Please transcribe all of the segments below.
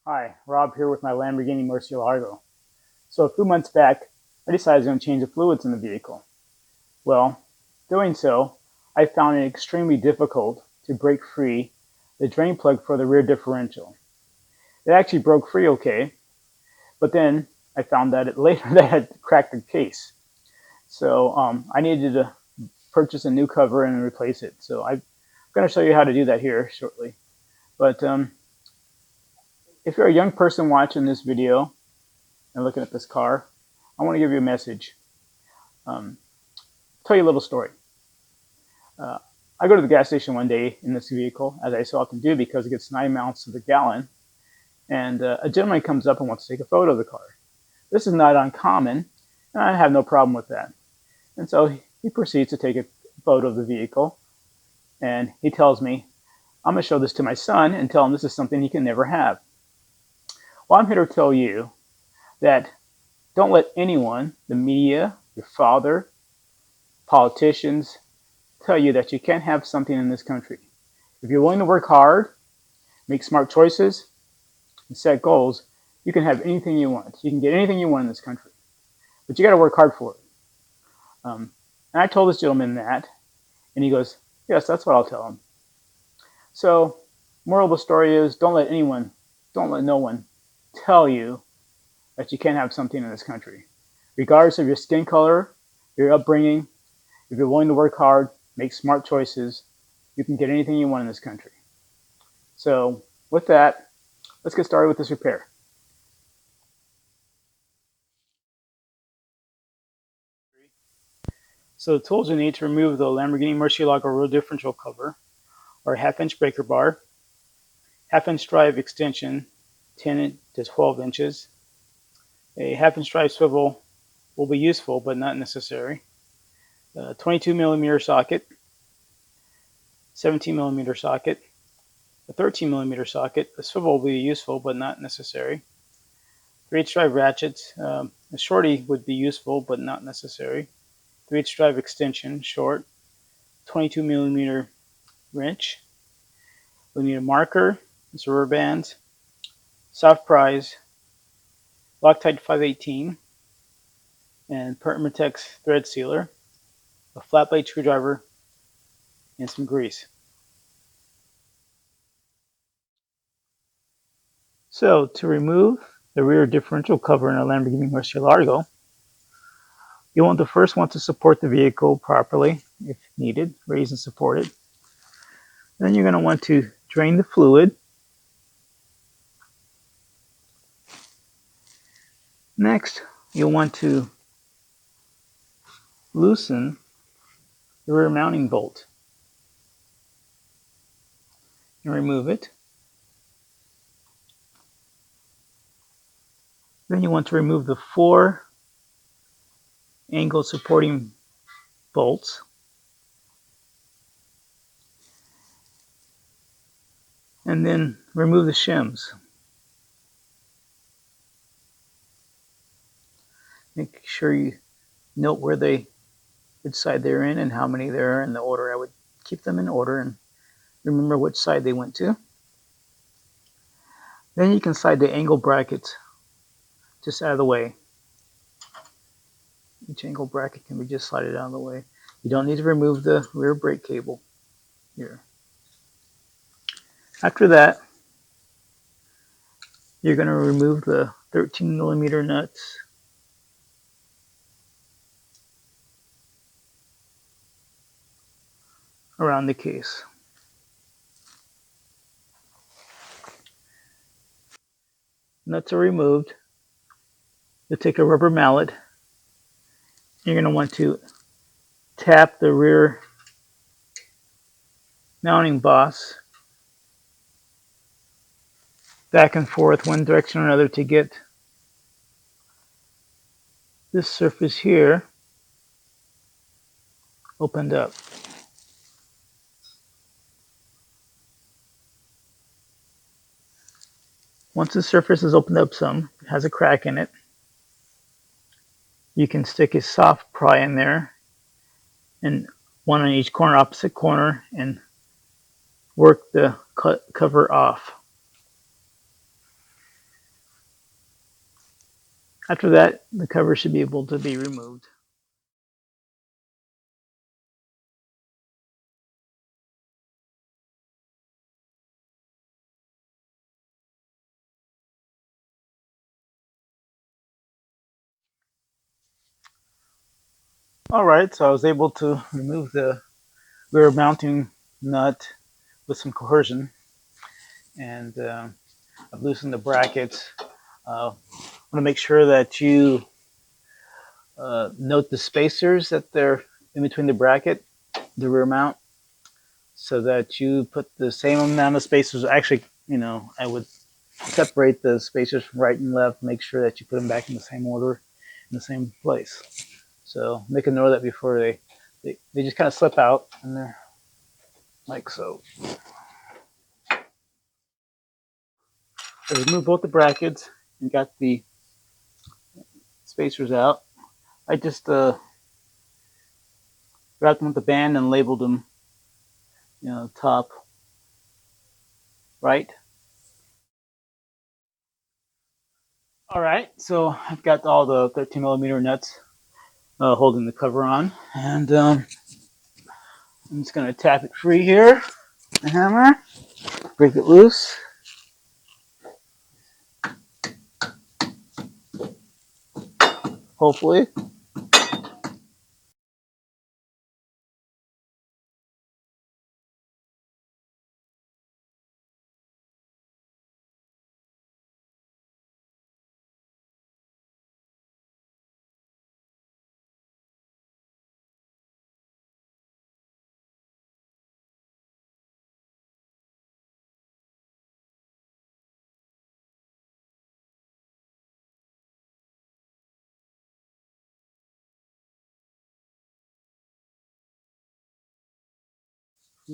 Hi, Rob here with my Lamborghini Murcielago. So a few months back, I decided I was going to change the fluids in the vehicle. Well, doing so, I found it extremely difficult to break free the drain plug for the rear differential. It actually broke free okay, but then I found that later that I had cracked the case. So I needed to purchase a new cover and replace it. So I'm going to show you how to do that here shortly. But if you're a young person watching this video and looking at this car, I want to give you a message. Um, tell you a little story. Uh, I go to the gas station one day in this vehicle, as I so often do, because it gets 9 miles to the gallon, and a gentleman comes up and wants to take a photo of the car. This is not uncommon, and I have no problem with that. And so he proceeds to take a photo of the vehicle, and he tells me, I'm going to show this to my son and tell him this is something he can never have. Well, I'm here to tell you that don't let anyone, the media, your father, politicians, tell you that you can't have something in this country. If you're willing to work hard, make smart choices, and set goals, you can have anything you want. You can get anything you want in this country. But you got to work hard for it. And I told this gentleman that, and he goes, yes, that's what I'll tell him. So, moral of the story is don't let no one tell you that you can't have something in this country. Regardless of your skin color, your upbringing, if you're willing to work hard, make smart choices, you can get anything you want in this country. So with that, let's get started with this repair. So the tools you need to remove the Lamborghini Murcielago rear differential cover are a half-inch breaker bar, half-inch drive extension, 10 to 12 inches. A half-inch drive swivel will be useful but not necessary. A 22 millimeter socket, 17 millimeter socket, a 13 millimeter socket. A swivel will be useful but not necessary. 3/8 drive ratchets. A shorty would be useful but not necessary. 3/8 drive extension, short. 22 millimeter wrench. We need a marker, some rubber bands, soft prise, Loctite 518, and Permatex thread sealer, a flat blade screwdriver, and some grease. So to remove the rear differential cover in a Lamborghini Murcielago, you want to support the vehicle properly if needed, raise and support it. Then you're going to want to drain the fluid. Next, you'll want to loosen the rear mounting bolt and remove it. Then you want to remove the 4 angle supporting bolts. And then remove the shims. Make sure you note which side they're in and how many there are in the order. I would keep them in order and remember which side they went to. Then you can slide the angle brackets just out of the way. Each angle bracket can be just slided out of the way. You don't need to remove the rear brake cable here. After that, you're going to remove the 13 millimeter nuts. Around the case. Nuts are removed. You'll take a rubber mallet. You're going to want to tap the rear mounting boss back and forth one direction or another to get this surface here opened up. Once the surface is opened up some, it has a crack in it, you can stick a soft pry in there and one on each corner, opposite corner, and work the cover off. After that, the cover should be able to be removed. All right, so I was able to remove the rear mounting nut with some coercion, and I've loosened the brackets. I want to make sure that you note the spacers that they're in between the bracket, the rear mount, so that you put the same amount of spacers. Actually, I would separate the spacers from right and left, make sure that you put them back in the same order, in the same place. So make a note of that before they just kind of slip out, and they're like so. I removed both the brackets and got the spacers out. I just wrapped them with the band and labeled them, top right. All right, so I've got all the 13 millimeter nuts holding the cover on, and I'm just going to tap it free here, the hammer, break it loose. Hopefully.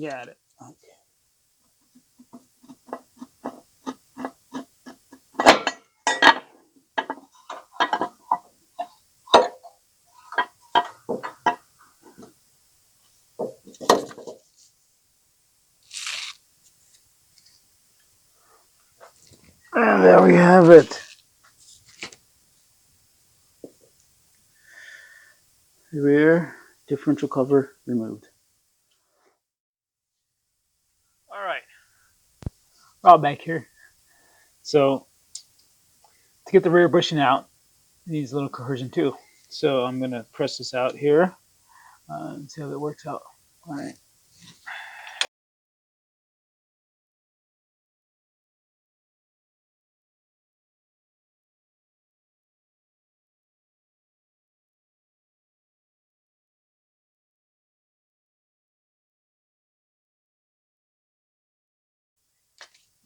Got it. Okay. And there we have it. The rear differential cover removed. All right. We're all back here. So to get the rear bushing out, it needs a little coercion too. So I'm going to press this out here and see how that works out. All right.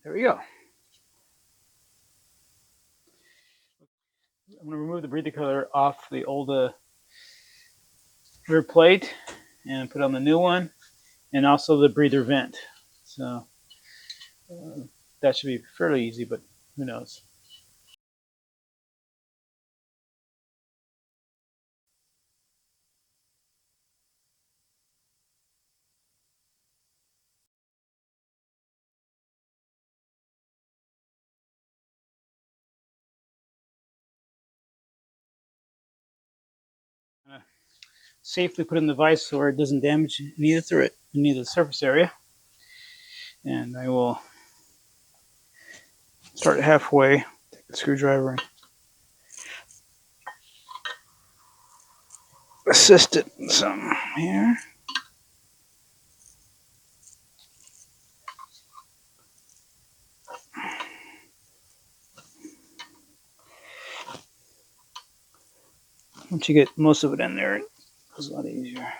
There we go. I'm going to remove the breather color off the old rear plate and put on the new one, and also the breather vent. So that should be fairly easy, but who knows? Safely put in the vise so it doesn't damage any of the surface area. And I will start halfway, take the screwdriver and assist it some here. Once you get most of it in there, it goes a lot easier.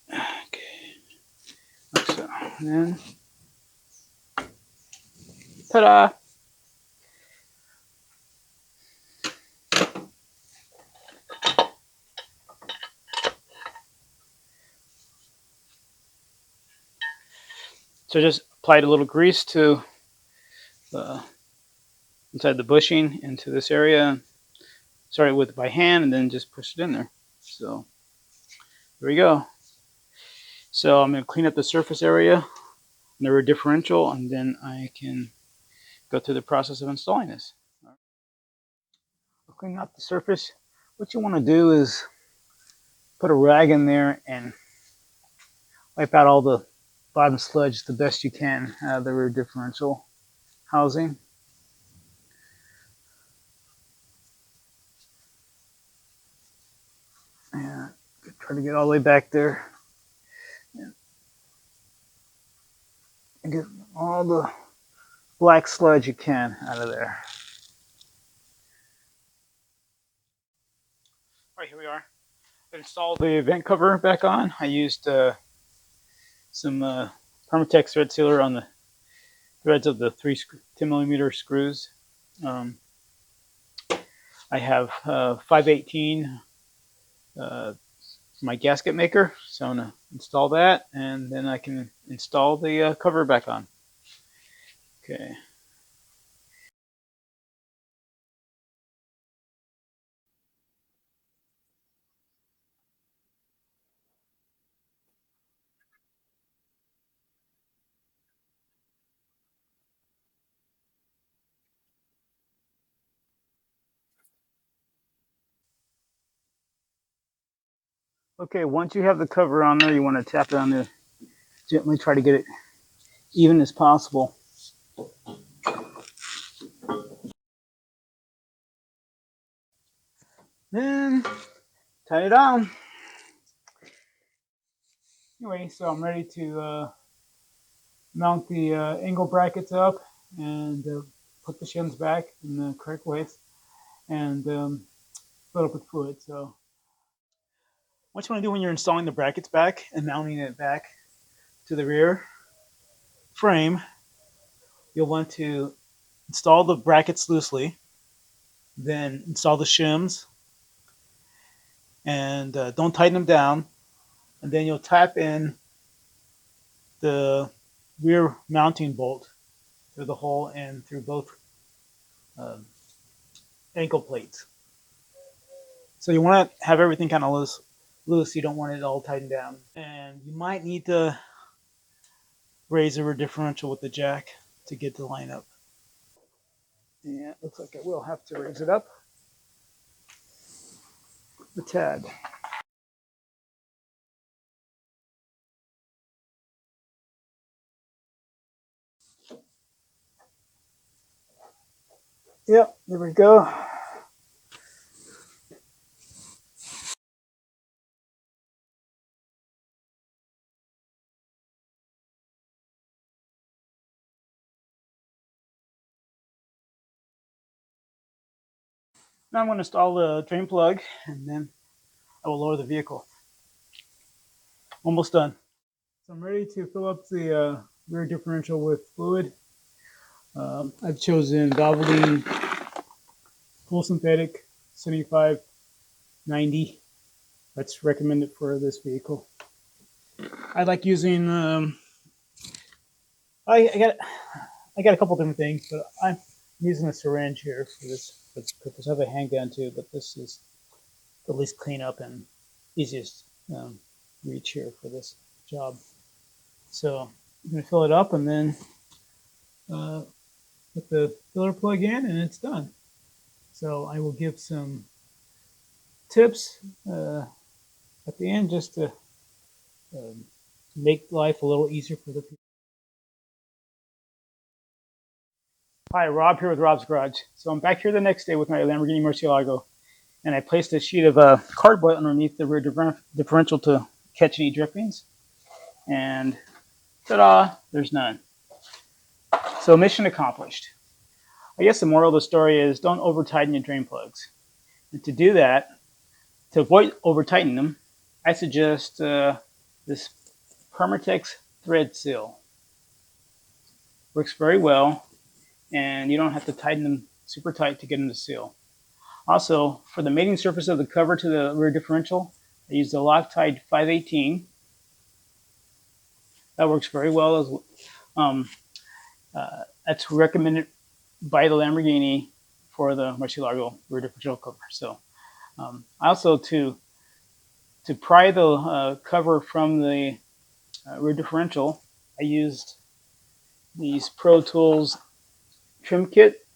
Okay, like so. And then, ta-da! So I just applied a little grease to inside the bushing into this area. Started with by hand and then just pushed it in there. So there we go. So I'm going to clean up the surface area, the rear differential, and then I can go through the process of installing this. Cleaning out the surface, what you want to do is put a rag in there and wipe out all the bottom sludge the best you can out of the rear differential housing. And try to get all the way back there and get all the black sludge you can out of there. All right, here we are. I installed the vent cover back on. I used some Permatex thread sealer on the threads of the 10mm screws. I have 518 my gasket maker, so I'm going to install that, and then I can install the cover back on. Okay. Okay, once you have the cover on there, you want to tap it on there, gently try to get it even as possible. Then tighten it on. Anyway, so I'm ready to mount the angle brackets up and put the shims back in the correct width and fill it up with fluid. So what you want to do when you're installing the brackets back and mounting it back to the rear frame, you'll want to install the brackets loosely, then install the shims, and don't tighten them down, and then you'll tap in the rear mounting bolt through the hole and through both ankle plates. So you want to have everything kind of loose. You don't want it all tightened down. And you might need to raise the rear differential with the jack to get the line up. Yeah, it looks like I will have to raise it up a tad. Yep, there we go. Now I'm going to install the drain plug, and then I will lower the vehicle. Almost done. So I'm ready to fill up the rear differential with fluid. I've chosen Valvoline full synthetic 75/90. That's recommended for this vehicle. I like using. I got a couple different things, but I'm using a syringe here for this purpose. I have a handgun too, but this is the least clean up and easiest reach here for this job. So I'm going to fill it up and then put the filler plug in, and it's done. So I will give some tips at the end just to make life a little easier for the people. Hi, Rob here with Rob's Garage. So I'm back here the next day with my Lamborghini Murcielago, and I placed a sheet of cardboard underneath the rear differential to catch any drippings. And ta-da, there's none. So mission accomplished. I guess the moral of the story is don't over tighten your drain plugs. And to do that, to avoid over tightening them, I suggest this Permatex thread seal. Works very well, and you don't have to tighten them super tight to get them to seal. Also, for the mating surface of the cover to the rear differential, I use the Loctite 518. That works very well. That's recommended by the Lamborghini for the Murcielago rear differential cover. So, also to pry the cover from the rear differential, I used these Pro Tools trim kit.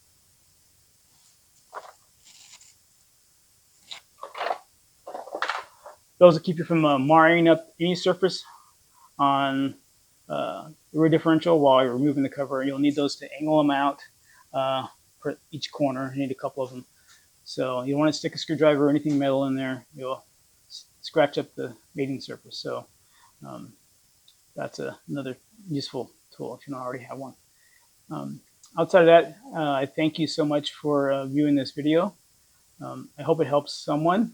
Those will keep you from marring up any surface on the rear differential while you're removing the cover. You'll need those to angle them out for each corner. You need a couple of them. So you don't want to stick a screwdriver or anything metal in there. You'll scratch up the mating surface. So um, that's another useful tool if you don't already have one. Outside of that, I thank you so much for viewing this video. I hope it helps someone,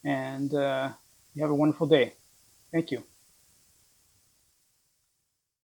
and you have a wonderful day. Thank you.